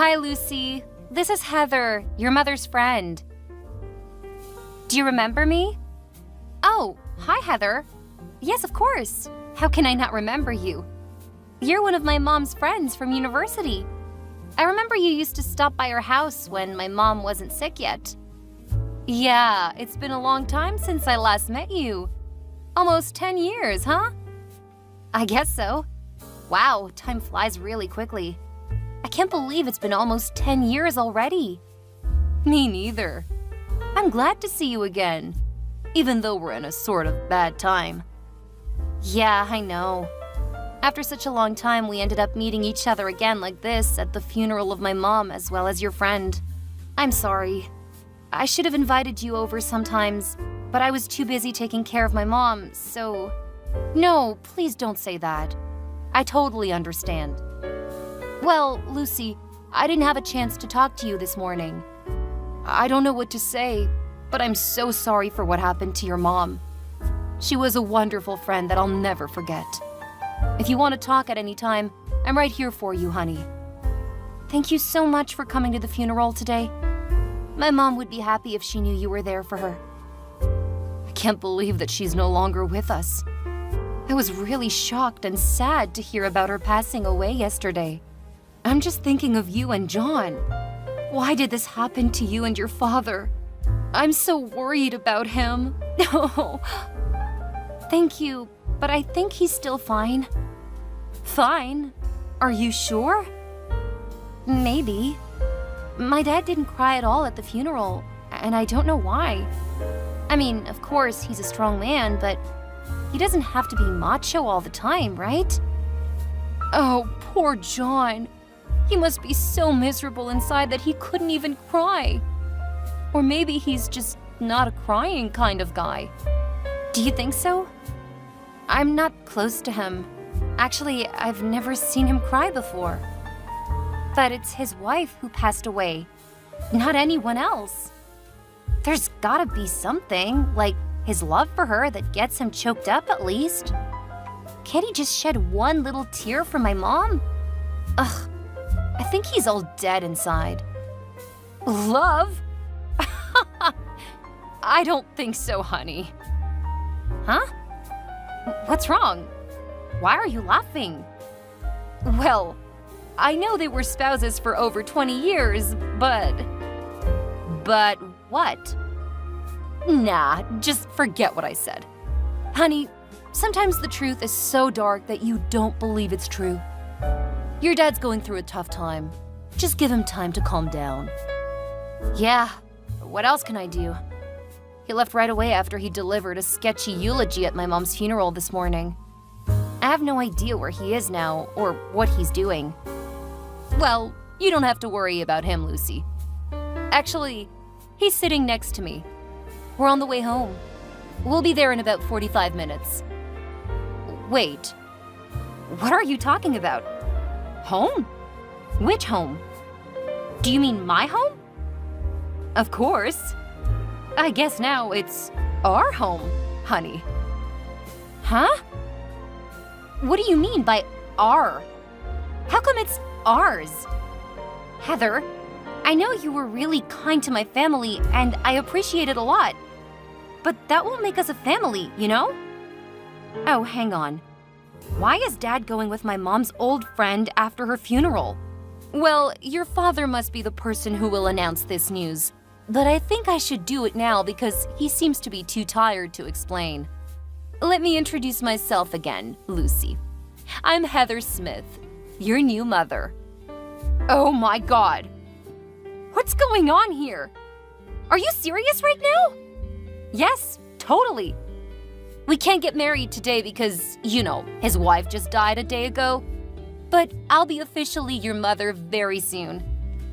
Hi, Lucy. This is Heather, your mother's friend. Do you remember me? Oh, hi, Heather. Yes, of course. How can I not remember you? You're one of my mom's friends from university. I remember you used to stop by her house when my mom wasn't sick yet. Yeah, it's been a long time since I last met you. Almost 10 years, huh? I guess so. Wow, time flies really quickly. I can't believe it's been almost 10 years already. Me neither. I'm glad to see you again, even though we're in a sort of bad time. Yeah, I know. After such a long time, we ended up meeting each other again like this at the funeral of my mom as well as your friend. I'm sorry. I should have invited you over sometimes, but I was too busy taking care of my mom, so... No, please don't say that. I totally understand. Well, Lucy, I didn't have a chance to talk to you this morning. I don't know what to say, but I'm so sorry for what happened to your mom. She was a wonderful friend that I'll never forget. If you want to talk at any time, I'm right here for you, honey. Thank you so much for coming to the funeral today. My mom would be happy if she knew you were there for her. I can't believe that she's no longer with us. I was really shocked and sad to hear about her passing away yesterday. I'm just thinking of you and John. Why did this happen to you and your father? I'm so worried about him. Oh. Thank you, but I think he's still fine. Fine? Are you sure? Maybe. My dad didn't cry at all at the funeral, and I don't know why. I mean, of course, he's a strong man, but he doesn't have to be macho all the time, right? Oh, poor John. He must be so miserable inside that he couldn't even cry. Or maybe he's just not a crying kind of guy. Do you think so? I'm not close to him. Actually, I've never seen him cry before. But it's his wife who passed away, not anyone else. There's gotta be something, like his love for her, that gets him choked up at least. Can't he just shed one little tear for my mom? Ugh. I think he's all dead inside. Love? I don't think so, honey. Huh? What's wrong? Why are you laughing? Well, I know they were spouses for over 20 years, but... But what? Nah, just forget what I said. Honey, sometimes the truth is so dark that you don't believe it's true. Your dad's going through a tough time. Just give him time to calm down. Yeah, what else can I do? He left right away after he delivered a sketchy eulogy at my mom's funeral this morning. I have no idea where he is now or what he's doing. Well, you don't have to worry about him, Lucy. Actually, he's sitting next to me. We're on the way home. We'll be there in about 45 minutes. Wait, what are you talking about? Home? Which home? Do you mean my home? Of course. I guess now it's our home, honey. Huh? What do you mean by our? How come it's ours? Heather, I know you were really kind to my family and I appreciate it a lot. But that won't make us a family, you know? Oh, hang on. Why is Dad going with my mom's old friend after her funeral? Well, your father must be the person who will announce this news. But I think I should do it now because he seems to be too tired to explain. Let me introduce myself again, Lucy. I'm Heather Smith, your new mother. Oh my God! What's going on here? Are you serious right now? Yes, totally. We can't get married today because, you know, his wife just died a day ago. But I'll be officially your mother very soon.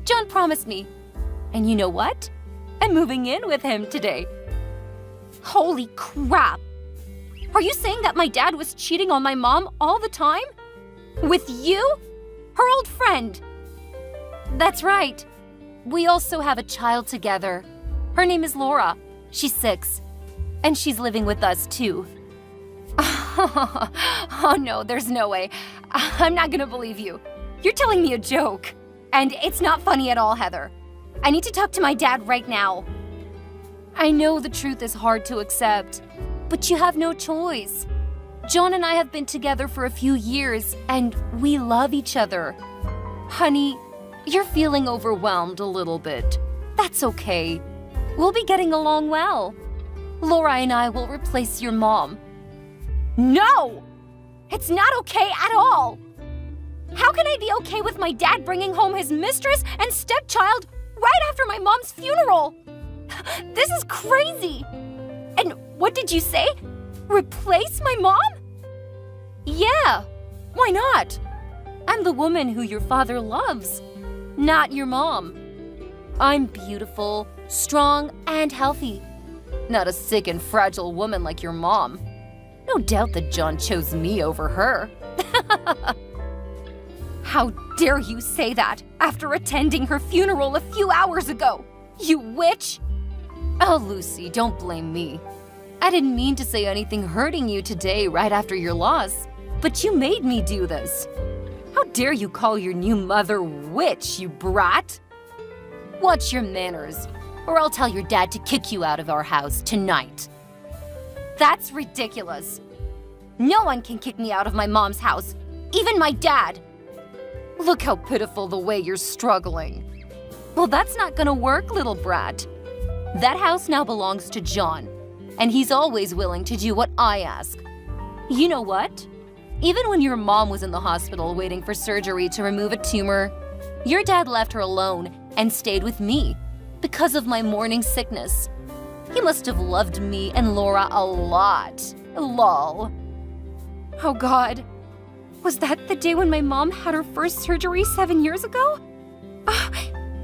John promised me. And you know what? I'm moving in with him today. Holy crap! Are you saying that my dad was cheating on my mom all the time? With you? Her old friend? That's right. We also have a child together. Her name is Laura. She's 6. And she's living with us too. Oh no, there's no way. I'm not gonna believe you. You're telling me a joke. And it's not funny at all, Heather. I need to talk to my dad right now. I know the truth is hard to accept, but you have no choice. John and I have been together for a few years, and we love each other. Honey, you're feeling overwhelmed a little bit. That's okay. We'll be getting along well. Laura and I will replace your mom. No! It's not okay at all! How can I be okay with my dad bringing home his mistress and stepchild right after my mom's funeral? This is crazy! And what did you say? Replace my mom? Yeah, why not? I'm the woman who your father loves, not your mom. I'm beautiful, strong, and healthy. Not a sick and fragile woman like your mom. No doubt that John chose me over her. How dare you say that after attending her funeral a few hours ago, you witch! Oh, Lucy, don't blame me. I didn't mean to say anything hurting you today right after your loss, but you made me do this. How dare you call your new mother witch, you brat? Watch your manners, or I'll tell your dad to kick you out of our house tonight. That's ridiculous. No one can kick me out of my mom's house, even my dad. Look how pitiful the way you're struggling. Well, that's not gonna work, little brat. That house now belongs to John, and he's always willing to do what I ask. You know what? Even when your mom was in the hospital waiting for surgery to remove a tumor, your dad left her alone and stayed with me because of my morning sickness. He must have loved me and Laura a lot. Lol. Oh God. Was that the day when my mom had her first surgery 7 years ago?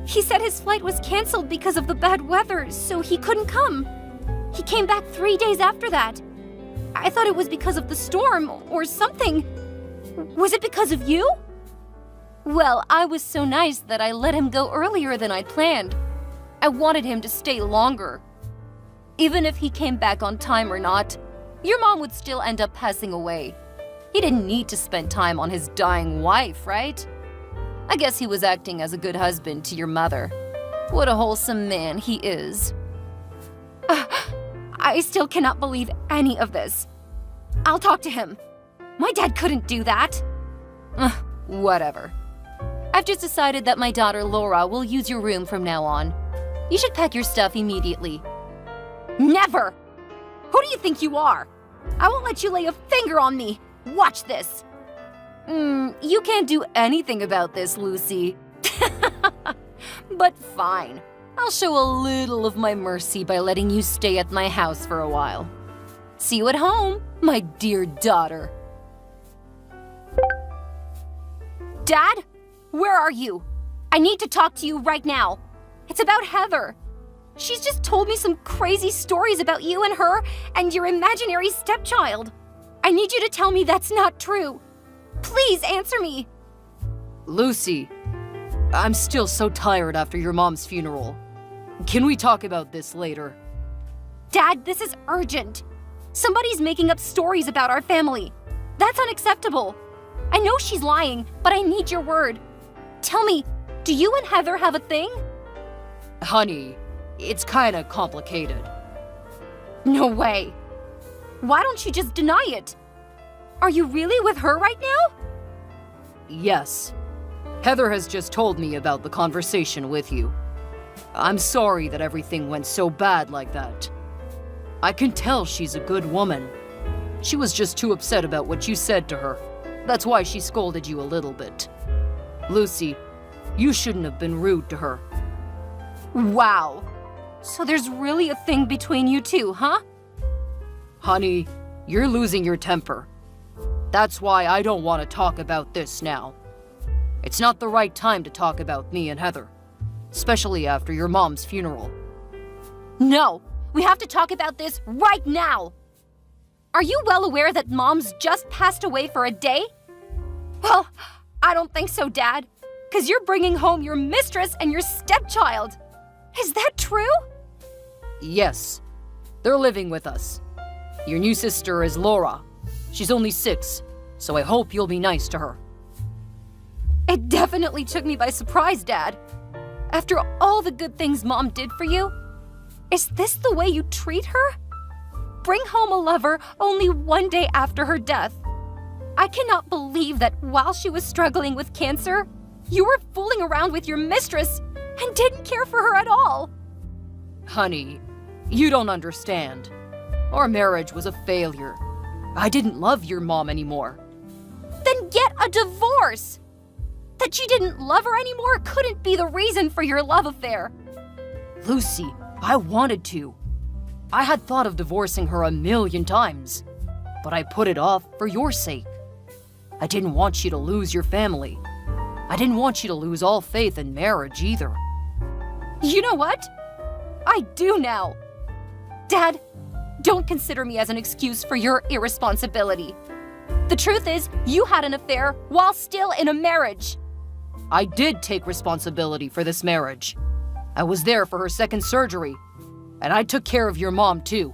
He said his flight was canceled because of the bad weather, so he couldn't come. He came back 3 days after that. I thought it was because of the storm or something. Was it because of you? Well, I was so nice that I let him go earlier than I planned. I wanted him to stay longer. Even if he came back on time or not, your mom would still end up passing away. He didn't need to spend time on his dying wife, right? I guess he was acting as a good husband to your mother. What a wholesome man he is. I still cannot believe any of this. I'll talk to him. My dad couldn't do that. Whatever. I've just decided that my daughter Laura will use your room from now on. You should pack your stuff immediately. Never! Who do you think you are? I won't let you lay a finger on me. Watch this. You can't do anything about this, Lucy. But fine. I'll show a little of my mercy by letting you stay at my house for a while. See you at home, my dear daughter. Dad? Where are you? I need to talk to you right now. It's about Heather. She's just told me some crazy stories about you and her and your imaginary stepchild. I need you to tell me that's not true. Please answer me. Lucy, I'm still so tired after your mom's funeral. Can we talk about this later? Dad, this is urgent. Somebody's making up stories about our family. That's unacceptable. I know she's lying, but I need your word. Tell me, do you and Heather have a thing? Honey, it's kinda complicated. No way. Why don't you just deny it? Are you really with her right now? Yes. Heather has just told me about the conversation with you. I'm sorry that everything went so bad like that. I can tell she's a good woman. She was just too upset about what you said to her. That's why she scolded you a little bit. Lucy, you shouldn't have been rude to her. Wow. So there's really a thing between you two, huh? Honey, you're losing your temper. That's why I don't want to talk about this now. It's not the right time to talk about me and Heather, especially after your mom's funeral. No, we have to talk about this right now. Are you well aware that Mom's just passed away for a day? Well, I don't think so, Dad, because you're bringing home your mistress and your stepchild. Is that true? Yes, they're living with us. Your new sister is Laura. She's only 6, so I hope you'll be nice to her. It definitely took me by surprise, Dad. After all the good things Mom did for you, is this the way you treat her? Bring home a lover only one day after her death. I cannot believe that while she was struggling with cancer, you were fooling around with your mistress and didn't care for her at all. Honey, you don't understand. Our marriage was a failure. I didn't love your mom anymore. Then get a divorce! That you didn't love her anymore couldn't be the reason for your love affair. Lucy, I wanted to. I had thought of divorcing her 1,000,000 times, but I put it off for your sake. I didn't want you to lose your family. I didn't want you to lose all faith in marriage either. You know what? I do now. Dad, don't consider me as an excuse for your irresponsibility. The truth is, you had an affair while still in a marriage. I did take responsibility for this marriage. I was there for her second surgery, and I took care of your mom too.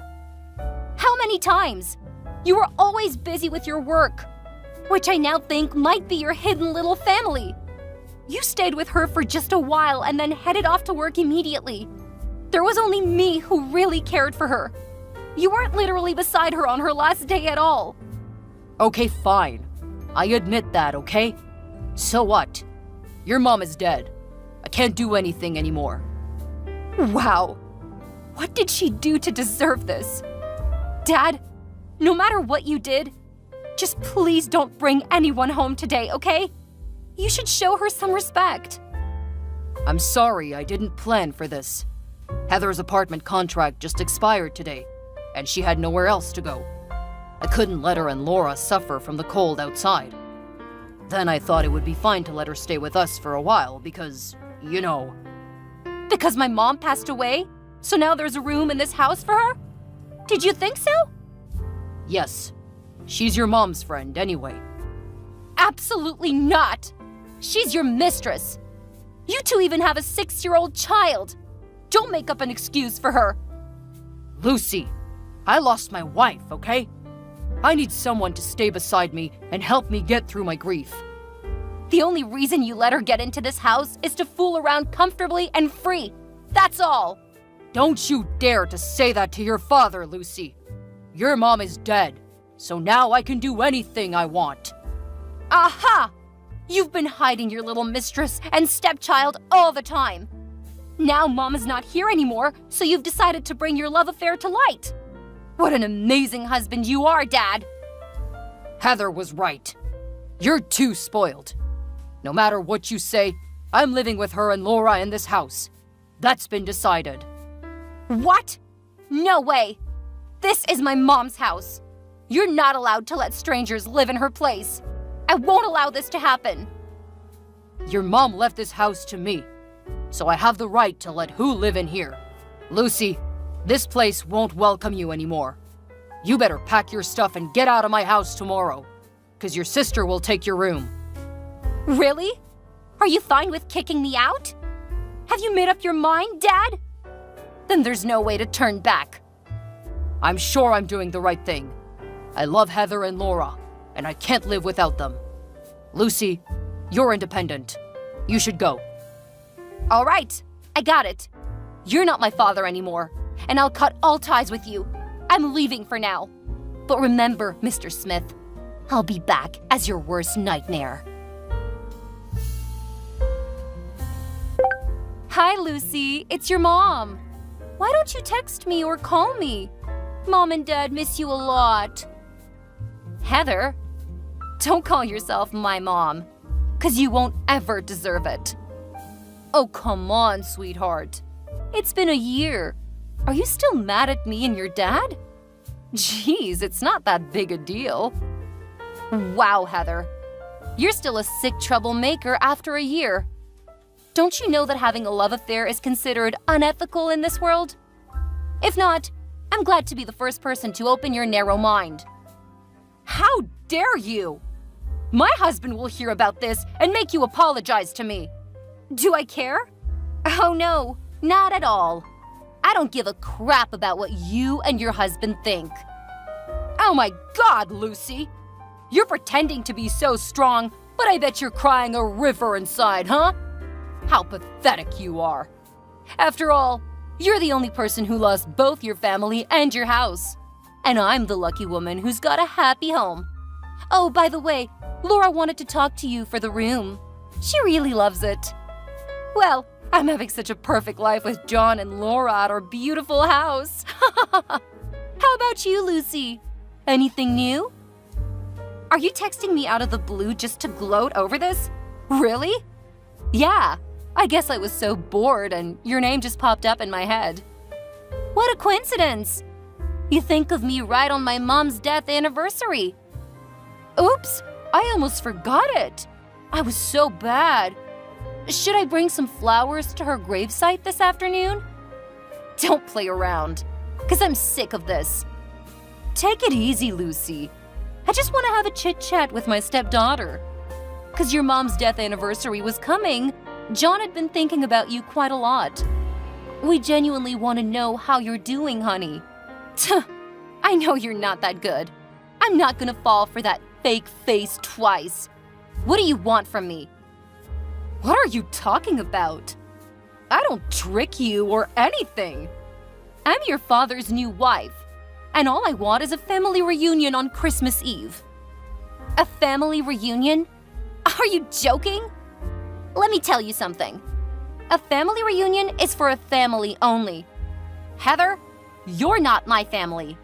How many times? You were always busy with your work, which I now think might be your hidden little family. You stayed with her for just a while and then headed off to work immediately. There was only me who really cared for her. You weren't literally beside her on her last day at all. Okay, fine. I admit that, okay? So what? Your mom is dead. I can't do anything anymore. Wow. What did she do to deserve this? Dad, no matter what you did, just please don't bring anyone home today, okay? You should show her some respect. I'm sorry I didn't plan for this. Heather's apartment contract just expired today, and she had nowhere else to go. I couldn't let her and Laura suffer from the cold outside. Then I thought it would be fine to let her stay with us for a while because, you know. Because my mom passed away? So now there's a room in this house for her? Did you think so? Yes. She's your mom's friend anyway. Absolutely not! She's your mistress. You two even have a 6-year-old child. Don't make up an excuse for her. Lucy, I lost my wife, okay? I need someone to stay beside me and help me get through my grief. The only reason you let her get into this house is to fool around comfortably and free. That's all. Don't you dare to say that to your father, Lucy. Your mom is dead, so now I can do anything I want. Aha! You've been hiding your little mistress and stepchild all the time. Now Mom is not here anymore, so you've decided to bring your love affair to light. What an amazing husband you are, Dad. Heather was right. You're too spoiled. No matter what you say, I'm living with her and Laura in this house. That's been decided. What? No way. This is my mom's house. You're not allowed to let strangers live in her place. I won't allow this to happen. Your mom left this house to me, so I have the right to let who live in here. Lucy, this place won't welcome you anymore. You better pack your stuff and get out of my house tomorrow, because your sister will take your room. Really? Are you fine with kicking me out? Have you made up your mind, Dad? Then there's no way to turn back. I'm sure I'm doing the right thing. I love Heather and Laura, and I can't live without them. Lucy, you're independent. You should go. All right, I got it. You're not my father anymore, and I'll cut all ties with you. I'm leaving for now. But remember, Mr. Smith, I'll be back as your worst nightmare. Hi, Lucy. It's your mom. Why don't you text me or call me? Mom and Dad miss you a lot. Heather, don't call yourself my mom, 'cause you won't ever deserve it. Oh, come on, sweetheart. It's been a year. Are you still mad at me and your dad? Geez, it's not that big a deal. Wow, Heather. You're still a sick troublemaker after a year. Don't you know that having a love affair is considered unethical in this world? If not, I'm glad to be the first person to open your narrow mind. How dare you! My husband will hear about this and make you apologize to me. Do I care? Oh no, not at all. I don't give a crap about what you and your husband think. Oh my God, Lucy! You're pretending to be so strong, But I bet you're crying a river inside, huh? How pathetic you are. After all, you're the only person who lost both your family and your house. And I'm the lucky woman who's got a happy home. Oh, by the way, Laura wanted to talk to you for the room. She really loves it. Well, I'm having such a perfect life with John and Laura at our beautiful house. How about you, Lucy? Anything new? Are you texting me out of the blue just to gloat over this? Really? Yeah, I guess I was so bored and your name just popped up in my head. What a coincidence! You think of me right on my mom's death anniversary. Oops, I almost forgot it. I was so bad. Should I bring some flowers to her gravesite this afternoon? Don't play around, because I'm sick of this. Take it easy, Lucy. I just want to have a chit-chat with my stepdaughter. Because your mom's death anniversary was coming, John had been thinking about you quite a lot. We genuinely want to know how you're doing, honey. I know you're not that good. I'm not gonna fall for that fake face twice. What do you want from me? What are you talking about? I don't trick you or anything. I'm your father's new wife, and all I want is a family reunion on Christmas Eve. A family reunion? Are you joking? Let me tell you something. A family reunion is for a family only. Heather, you're not my family.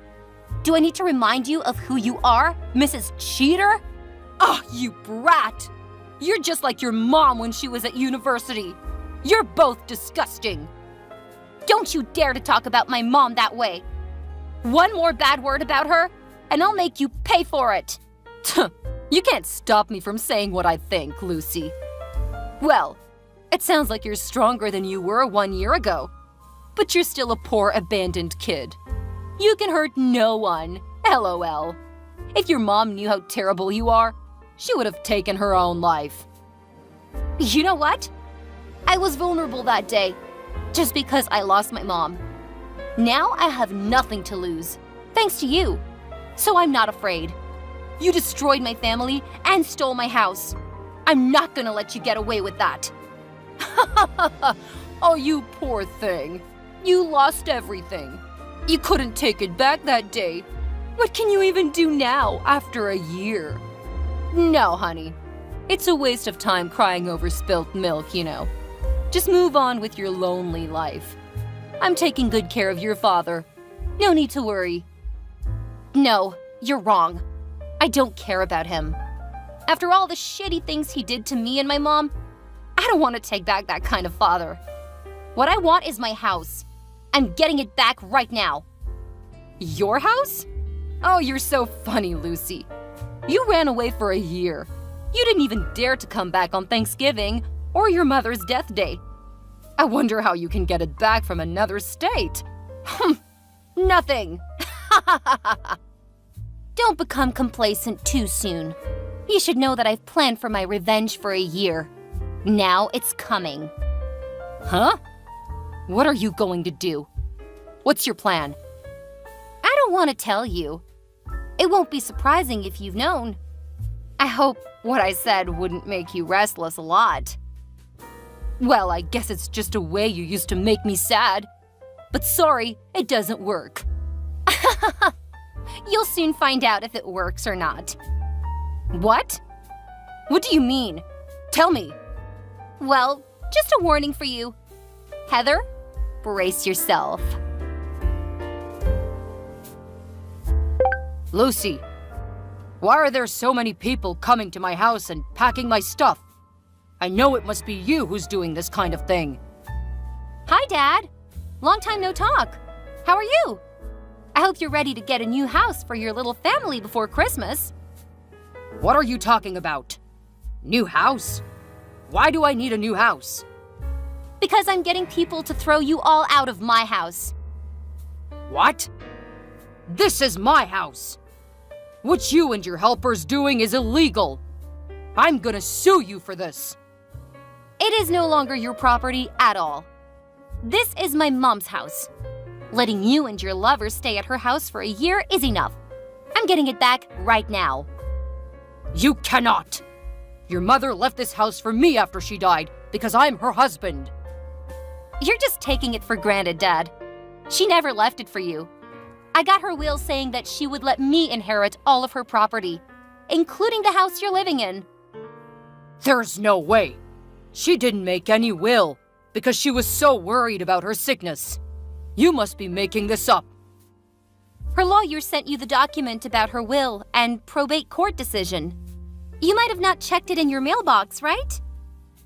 Do I need to remind you of who you are, Mrs. Cheater? Oh, you brat! You're just like your mom when she was at university. You're both disgusting. Don't you dare to talk about my mom that way. One more bad word about her, and I'll make you pay for it. You can't stop me from saying what I think, Lucy. Well, it sounds like you're stronger than you were 1 year ago. But you're still a poor, abandoned kid. You can hurt no one, LOL. If your mom knew how terrible you are, she would have taken her own life. You know what? I was vulnerable that day, just because I lost my mom. Now I have nothing to lose, thanks to you. So I'm not afraid. You destroyed my family and stole my house. I'm not gonna let you get away with that. Oh, you poor thing. You lost everything. You couldn't take it back that day. What can you even do now after a year? No, honey. It's a waste of time crying over spilt milk, you know. Just move on with your lonely life. I'm taking good care of your father. No need to worry. No, you're wrong. I don't care about him. After all the shitty things he did to me and my mom, I don't want to take back that kind of father. What I want is my house. I'm getting it back right now. Your house? Oh, you're so funny, Lucy. You ran away for a year. You didn't even dare to come back on Thanksgiving or your mother's death day. I wonder how you can get it back from another state. Nothing. Don't become complacent too soon. You should know that I've planned for my revenge for a year. Now it's coming. Huh? What are you going to do? What's your plan? I don't want to tell you. It won't be surprising if you've known. I hope what I said wouldn't make you restless a lot. Well, I guess it's just a way you used to make me sad. But sorry, it doesn't work. You'll soon find out if it works or not. What? What do you mean? Tell me. Well, just a warning for you. Heather, brace yourself. Lucy, why are there so many people coming to my house and packing my stuff? I know it must be you who's doing this kind of thing. Hi, Dad. Long time no talk. How are you? I hope you're ready to get a new house for your little family before Christmas. What are you talking about? New house? Why do I need a new house? Because I'm getting people to throw you all out of my house. What? This is my house. What you and your helpers doing is illegal. I'm gonna sue you for this. It is no longer your property at all. This is my mom's house. Letting you and your lover stay at her house for a year is enough. I'm getting it back right now. You cannot. Your mother left this house for me after she died because I'm her husband. You're just taking it for granted, Dad. She never left it for you. I got her will saying that she would let me inherit all of her property, including the house you're living in. There's no way. She didn't make any will because she was so worried about her sickness. You must be making this up. Her lawyer sent you the document about her will and probate court decision. You might have not checked it in your mailbox, right?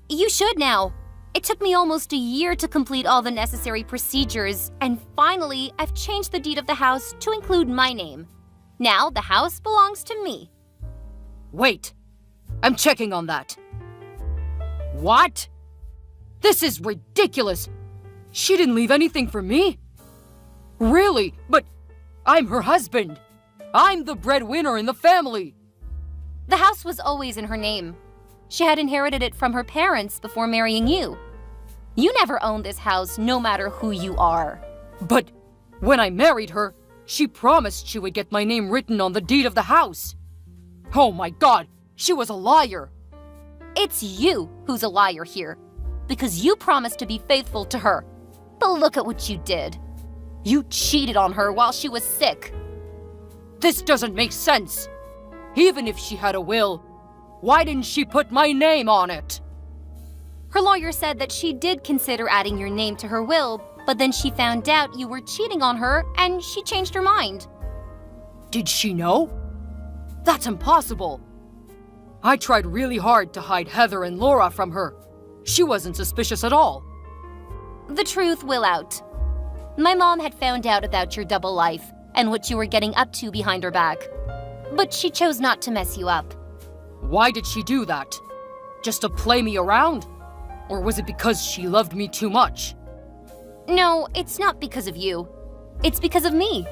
You should now. It took me almost a year to complete all the necessary procedures, and finally, I've changed the deed of the house to include my name. Now, the house belongs to me. Wait, I'm checking on that. What? This is ridiculous. She didn't leave anything for me? Really? But I'm her husband. I'm the breadwinner in the family. The house was always in her name. She had inherited it from her parents before marrying you. You never owned this house, no matter who you are. But when I married her, she promised she would get my name written on the deed of the house. Oh my God, she was a liar. It's you who's a liar here, because you promised to be faithful to her. But look at what you did. You cheated on her while she was sick. This doesn't make sense. Even if she had a will, why didn't she put my name on it? Her lawyer said that she did consider adding your name to her will, but then she found out you were cheating on her and she changed her mind. Did she know? That's impossible. I tried really hard to hide Heather and Laura from her. She wasn't suspicious at all. The truth will out. My mom had found out about your double life and what you were getting up to behind her back. But she chose not to mess you up. Why did she do that? Just to play me around? Or was it because she loved me too much? No, it's not because of you. It's because of me.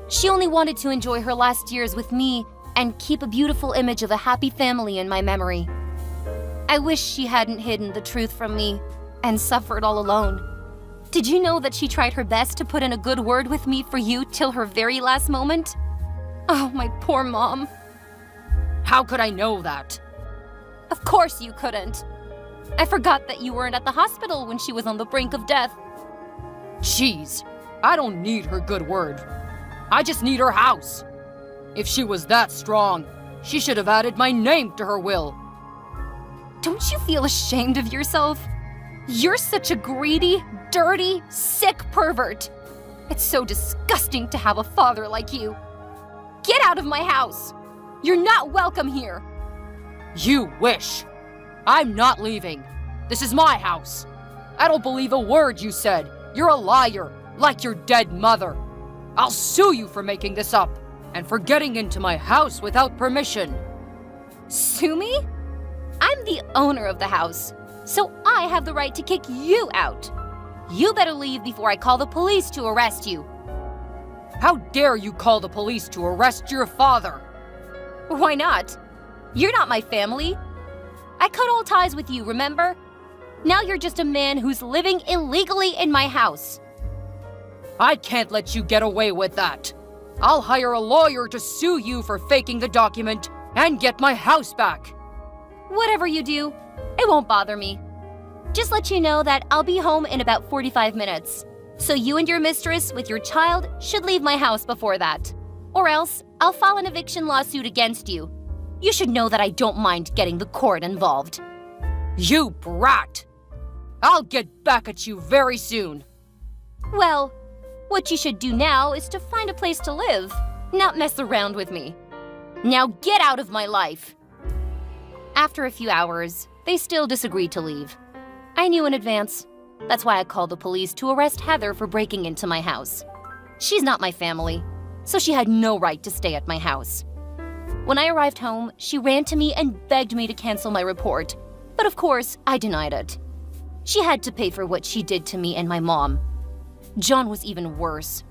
She only wanted to enjoy her last years with me and keep a beautiful image of a happy family in my memory. I wish she hadn't hidden the truth from me and suffered all alone. Did you know that she tried her best to put in a good word with me for you till her very last moment? Oh, my poor mom. How could I know that? Of course you couldn't. I forgot that you weren't at the hospital when she was on the brink of death. Jeez, I don't need her good word. I just need her house. If she was that strong, she should have added my name to her will. Don't you feel ashamed of yourself? You're such a greedy, dirty, sick pervert. It's so disgusting to have a father like you. Get out of my house! You're not welcome here! You wish. I'm not leaving. This is my house. I don't believe a word you said. You're a liar, like your dead mother. I'll sue you for making this up and for getting into my house without permission. Sue me? I'm the owner of the house, so I have the right to kick you out. You better leave before I call the police to arrest you. How dare you call the police to arrest your father? Why not? You're not my family. I cut all ties with you, remember? Now you're just a man who's living illegally in my house. I can't let you get away with that. I'll hire a lawyer to sue you for faking the document and get my house back. Whatever you do, it won't bother me. Just let you know that I'll be home in about 45 minutes. So you and your mistress with your child should leave my house before that. Or else, I'll file an eviction lawsuit against you. You should know that I don't mind getting the court involved. You brat! I'll get back at you very soon. Well, what you should do now is to find a place to live, not mess around with me. Now get out of my life! After a few hours, they still disagreed to leave. I knew in advance. That's why I called the police to arrest Heather for breaking into my house. She's not my family, so she had no right to stay at my house. When I arrived home, she ran to me and begged me to cancel my report, but of course, I denied it. She had to pay for what she did to me and my mom. John was even worse.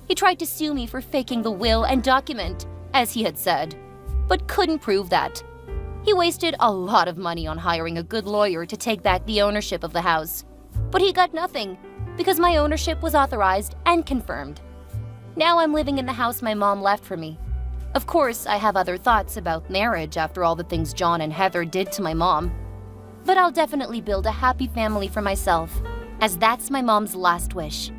He tried to sue me for faking the will and document, as he had said, but couldn't prove that. He wasted a lot of money on hiring a good lawyer to take back the ownership of the house. But he got nothing, because my ownership was authorized and confirmed. Now I'm living in the house my mom left for me. Of course, I have other thoughts about marriage after all the things John and Heather did to my mom. But I'll definitely build a happy family for myself, as that's my mom's last wish.